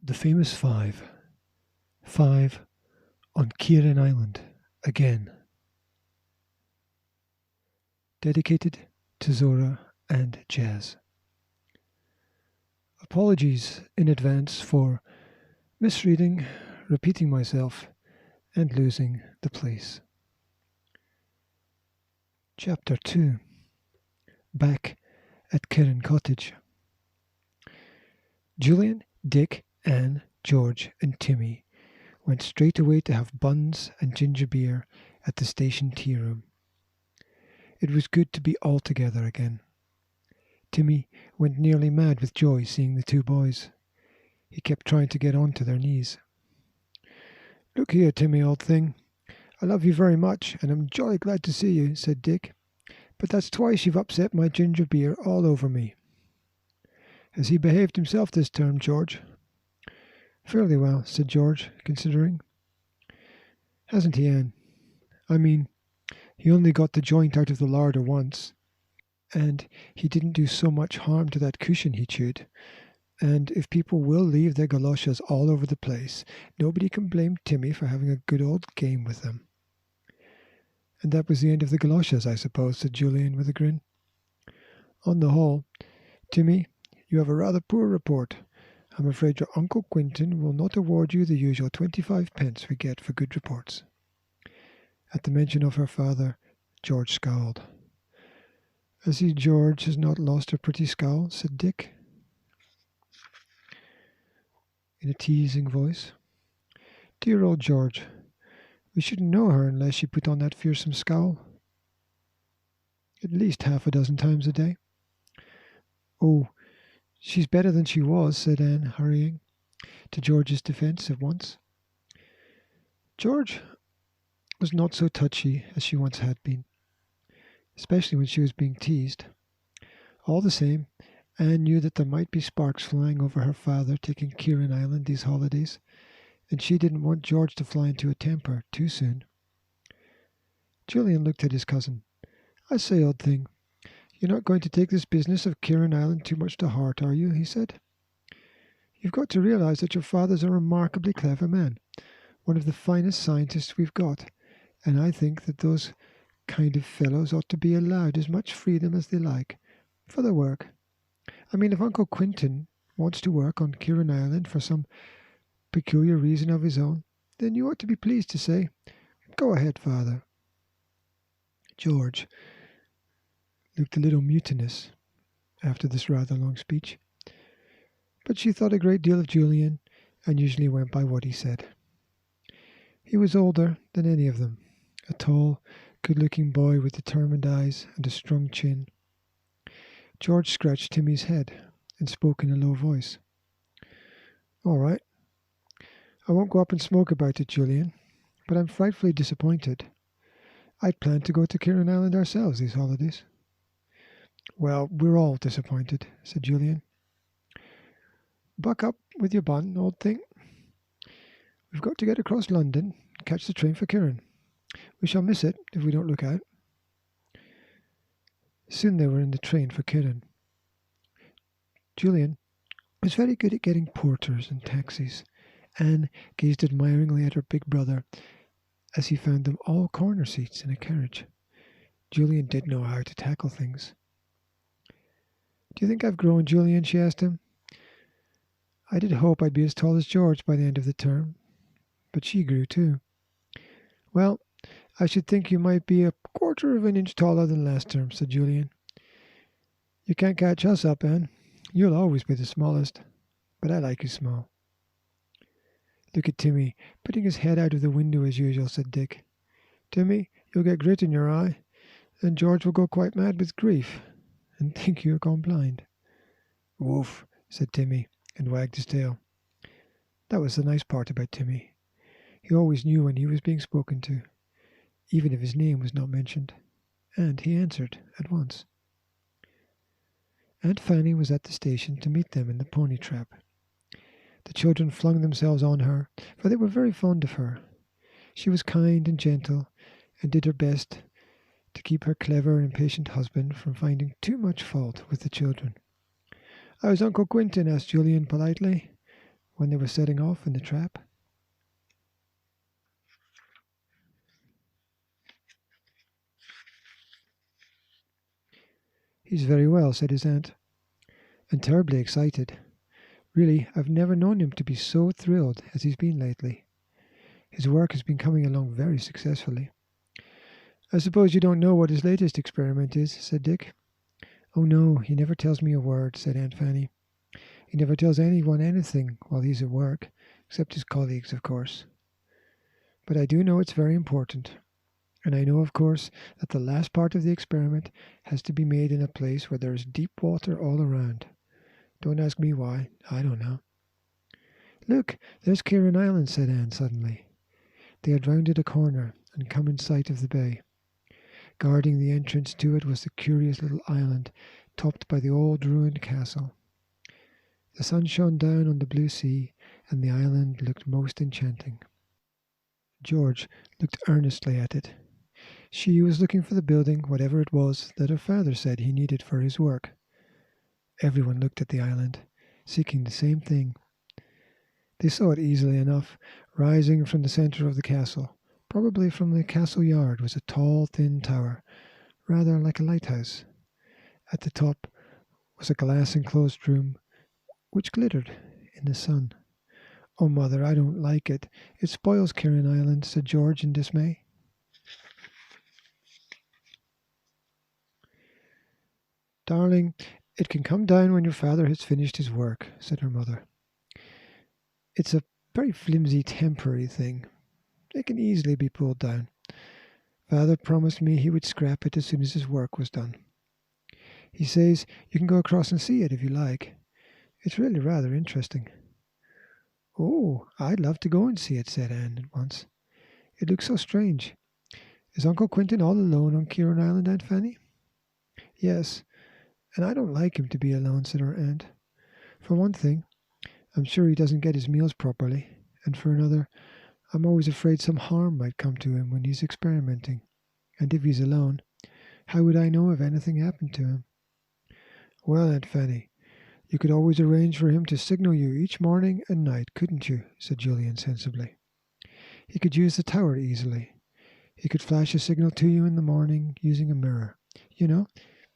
The famous five. Five on Kirrin Island again. Dedicated to Zorah and Jazz. Apologies in advance for misreading, repeating myself, and losing the place. Chapter 2. Back at Kirrin Cottage. Julian, Dick, Anne, George, and Timmy went straight away to have buns and ginger beer at the station tea room. It was good to be all together again. Timmy went nearly mad with joy seeing the two boys. He kept trying to get on to their knees. "Look here, Timmy, old thing. I love you very much, and I'm jolly glad to see you," said Dick. "But that's twice you've upset my ginger beer all over me." "Has he behaved himself this term, George?" "Fairly well," said George, considering. "Hasn't he, Anne? I mean, he only got the joint out of the larder once, and he didn't do so much harm to that cushion he chewed. And if people will leave their galoshes all over the place, nobody can blame Timmy for having a good old game with them." "And that was the end of the galoshes, I suppose," said Julian with a grin. "On the whole, Timmy, you have a rather poor report. I'm afraid your Uncle Quentin will not award you the usual 25 pence we get for good reports." At the mention of her father, George scowled. "I see George has not lost her pretty scowl," said Dick, in a teasing voice. "Dear old George. We shouldn't know her unless she put on that fearsome scowl at least half a dozen times a day." "Oh, she's better than she was," said Anne, hurrying to George's defence at once. George was not so touchy as she once had been, especially when she was being teased. All the same, Anne knew that there might be sparks flying over her father taking Kirrin Island these holidays, and she didn't want George to fly into a temper too soon. Julian looked at his cousin. "I say, old thing, you're not going to take this business of Kirrin Island too much to heart, are you?" he said. "You've got to realize that your father's a remarkably clever man, one of the finest scientists we've got, and I think that those kind of fellows ought to be allowed as much freedom as they like for their work. I mean, if Uncle Quentin wants to work on Kirrin Island for some peculiar reason of his own, then you ought to be pleased to say, 'Go ahead, father.'" George looked a little mutinous after this rather long speech, but she thought a great deal of Julian and usually went by what he said. He was older than any of them, a tall, good-looking boy with determined eyes and a strong chin. George scratched Timmy's head and spoke in a low voice. "All right. I won't go up and smoke about it, Julian, but I'm frightfully disappointed. I'd planned to go to Kirrin Island ourselves these holidays." "Well, we're all disappointed," said Julian. "Buck up with your bun, old thing. We've got to get across London, catch the train for Kirrin. We shall miss it if we don't look out." Soon they were in the train for Kirrin. Julian was very good at getting porters and taxis. Anne gazed admiringly at her big brother as he found them all corner seats in a carriage. Julian did know how to tackle things. "Do you think I've grown, Julian?" she asked him. "I did hope I'd be as tall as George by the end of the term, but she grew too." "Well, I should think you might be a quarter of an inch taller than last term," said Julian. "You can't catch us up, Anne. You'll always be the smallest, but I like you small." "Look at Timmy, putting his head out of the window as usual," said Dick. "Timmy, you'll get grit in your eye, and George will go quite mad with grief, and think you're gone blind." "Woof," said Timmy, and wagged his tail. That was the nice part about Timmy. He always knew when he was being spoken to, even if his name was not mentioned, and he answered at once. Aunt Fanny was at the station to meet them in the pony trap. The children flung themselves on her, for they were very fond of her. She was kind and gentle, and did her best to keep her clever and impatient husband from finding too much fault with the children. "How's Uncle Quentin?" asked Julian politely. when they were setting off in the trap? He's very well, said his aunt, and terribly excited. Really, I've never known him to be so thrilled as he's been lately. His work has been coming along very successfully. I suppose you don't know what his latest experiment is, said Dick. Oh no, he never tells me a word, said Aunt Fanny. He never tells anyone anything while he's at work, except his colleagues, of course. But I do know it's very important. And I know, of course, that the last part of the experiment has to be made in a place where there is deep water all around. Don't ask me why. I don't know. Look, there's Kirrin Island, said Anne suddenly. They had rounded a corner and come in sight of the bay. Guarding the entrance to it was the curious little island, topped by the old ruined castle. The sun shone down on the blue sea, and the island looked most enchanting. George looked earnestly at it. She was looking for the building, whatever it was, that her father said he needed for his work. Everyone looked at the island, seeking the same thing. They saw it easily enough. Rising from the centre of the castle, probably from the castle yard, was a tall, thin tower, rather like a lighthouse. At the top was a glass-enclosed room, which glittered in the sun. Oh, Mother, I don't like it. It spoils Kirrin Island, said George in dismay. Darling, it can come down when your father has finished his work, said her mother. It's a very flimsy temporary thing. It can easily be pulled down. Father promised me he would scrap it as soon as his work was done. He says you can go across and see it if you like. It's really rather interesting. Oh, I'd love to go and see it, said Anne at once. It looks so strange. Is Uncle Quentin all alone on Kirrin Island, Aunt Fanny? Yes, and I don't like him to be alone, said her aunt. For one thing, I'm sure he doesn't get his meals properly, and for another, I'm always afraid some harm might come to him when he's experimenting. And if he's alone, how would I know if anything happened to him? Well, Aunt Fanny, you could always arrange for him to signal you each morning and night, couldn't you? Said Julian sensibly. He could use the tower easily. He could flash a signal to you in the morning using a mirror. You know,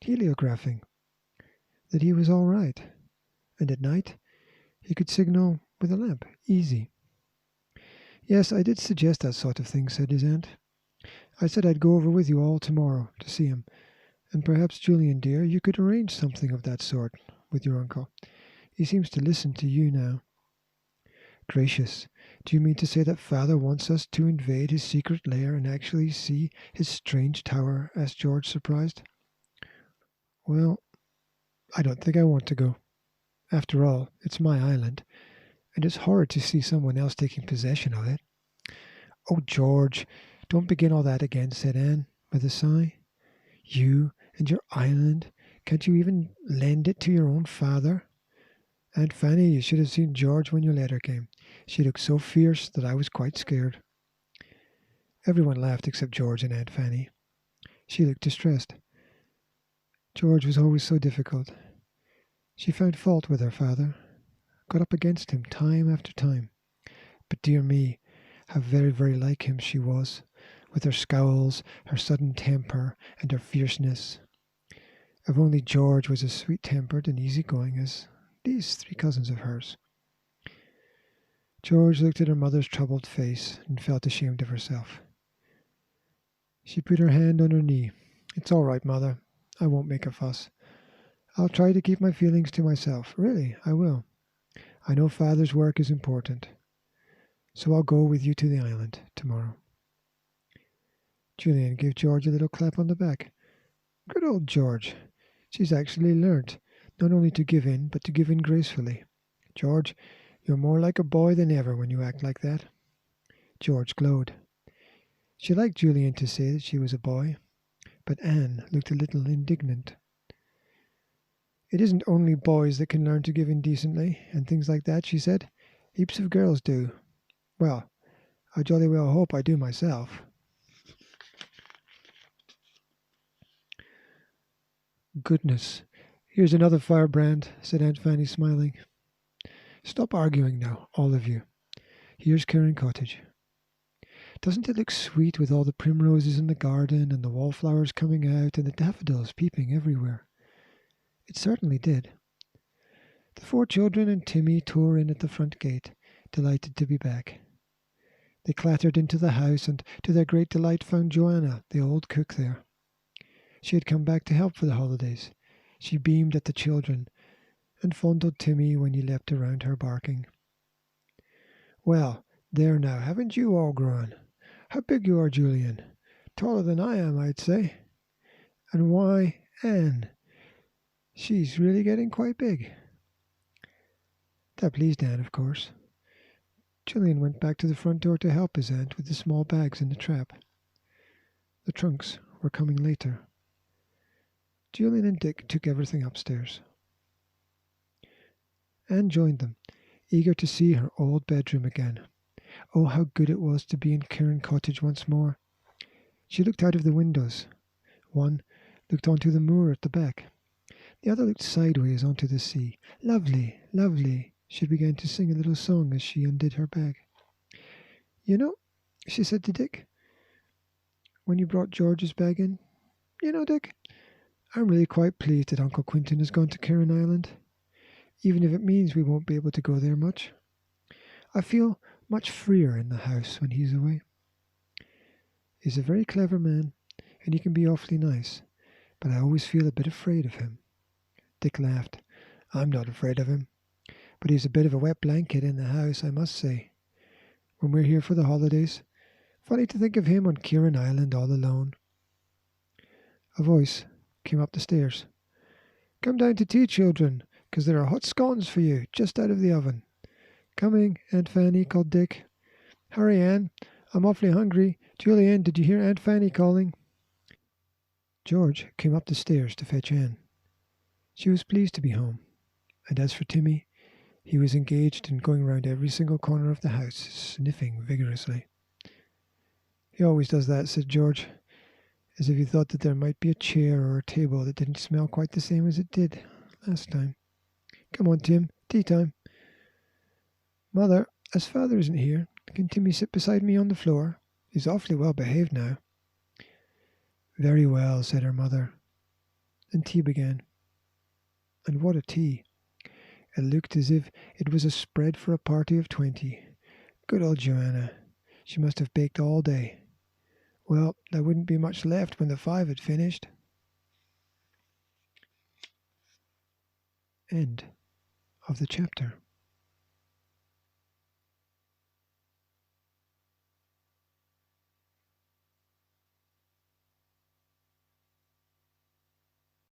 heliographing. That he was all right. And at night, he could signal with a lamp. Easy. Yes, I did suggest that sort of thing, said his aunt. I said I'd go over with you all tomorrow to see him. And perhaps, Julian dear, you could arrange something of that sort with your uncle. He seems to listen to you now. Gracious, do you mean to say that Father wants us to invade his secret lair and actually see his strange tower? Asked George, surprised. Well, I don't think I want to go. After all, it's my island, and it's horrid to see someone else taking possession of it. Oh, George, don't begin all that again, said Anne, with a sigh. You and your island, can't you even lend it to your own father? Aunt Fanny, you should have seen George when your letter came. She looked so fierce that I was quite scared. Everyone laughed except George and Aunt Fanny. She looked distressed. George was always so difficult. She found fault with her father, got up against him time after time. But dear me, how very, very like him she was, with her scowls, her sudden temper, and her fierceness. If only George was as sweet-tempered and easy-going as these three cousins of hers. George looked at her mother's troubled face and felt ashamed of herself. She put her hand on her knee. It's all right, Mother. I won't make a fuss. I'll try to keep my feelings to myself. Really, I will. I know Father's work is important. So I'll go with you to the island tomorrow. Julian gave George a little clap on the back. Good old George. She's actually learnt not only to give in, but to give in gracefully. George, you're more like a boy than ever when you act like that. George glowed. She liked Julian to say that she was a boy, but Anne looked a little indignant. It isn't only boys that can learn to give in decently, and things like that, she said. Heaps of girls do. Well, I jolly well hope I do myself. Goodness, here's another firebrand, said Aunt Fanny, smiling. Stop arguing now, all of you. Here's Kirrin Cottage. Doesn't it look sweet with all the primroses in the garden and the wallflowers coming out and the daffodils peeping everywhere? It certainly did. The four children and Timmy tore in at the front gate, delighted to be back. They clattered into the house and, to their great delight, found Joanna, the old cook, there. She had come back to help for the holidays. She beamed at the children and fondled Timmy when he leapt around her barking. "Well, there now, haven't you all grown? How big you are, Julian! Taller than I am, I'd say. And why, Anne, she's really getting quite big." That pleased Anne, of course. Julian went back to the front door to help his aunt with the small bags in the trap. The trunks were coming later. Julian and Dick took everything upstairs. Anne joined them, eager to see her old bedroom again. Oh, how good it was to be in Kirrin Cottage once more. She looked out of the windows. One looked onto the moor at the back. The other looked sideways onto the sea. Lovely, lovely. She began to sing a little song as she undid her bag. "You know," she said to Dick, when you brought George's bag in, "you know, Dick, I'm really quite pleased that Uncle Quentin has gone to Kirrin Island, even if it means we won't be able to go there much. I feel much freer in the house when he's away. He's a very clever man, and he can be awfully nice, but I always feel a bit afraid of him." Dick laughed. "I'm not afraid of him, but he's a bit of a wet blanket in the house, I must say, when we're here for the holidays. Funny to think of him on Kirrin Island all alone." A voice came up the stairs. "Come down to tea, children, 'cause there are hot scones for you, just out of the oven." "Coming, Aunt Fanny," called Dick. "Hurry, Anne, I'm awfully hungry. Julian, did you hear Aunt Fanny calling?" George came up the stairs to fetch Anne. She was pleased to be home, and as for Timmy, he was engaged in going round every single corner of the house, sniffing vigorously. "He always does that," said George, as if he thought that there might be a chair or a table that didn't smell quite the same as it did last time. "Come on, Tim, tea time." "Mother, as father isn't here, can Timmy sit beside me on the floor? He's awfully well behaved now." "Very well," said her mother. And tea began. And what a tea! It looked as if it was a spread for a party of 20. Good old Joanna! She must have baked all day. Well, there wouldn't be much left when the 5 had finished. End of the chapter.